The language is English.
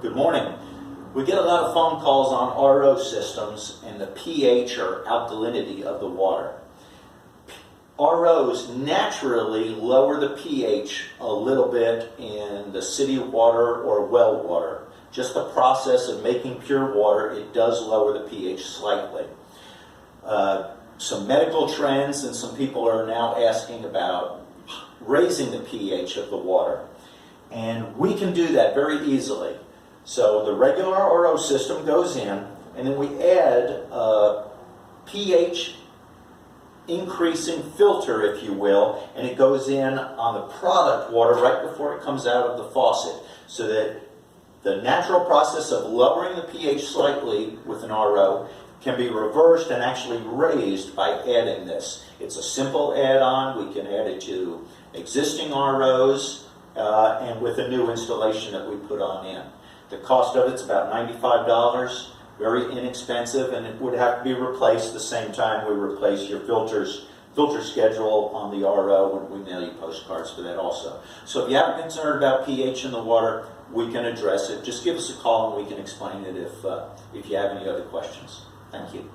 Good morning. We get a lot of phone calls on RO systems and the pH or alkalinity of the water. ROs naturally lower the pH a little bit in the city water or well water. Just the process of making pure water, it does lower the pH slightly. Some medical trends, and some people are now asking about raising the pH of the water. And we can do that very easily. So the regular RO system goes in, and then we add a pH increasing filter, if you will, and it goes in on the product water right before it comes out of the faucet, so that the natural process of lowering the pH slightly with an RO can be reversed and actually raised by adding this. It's a simple add-on. We can add it to existing ROs and with a new installation that we put on in. The cost of it's about $95, very inexpensive, and it would have to be replaced the same time we replace your filter schedule on the RO when we mail you postcards for that also. So if you have a concern about pH in the water, we can address it. Just give us a call and we can explain it if you have any other questions. Thank you.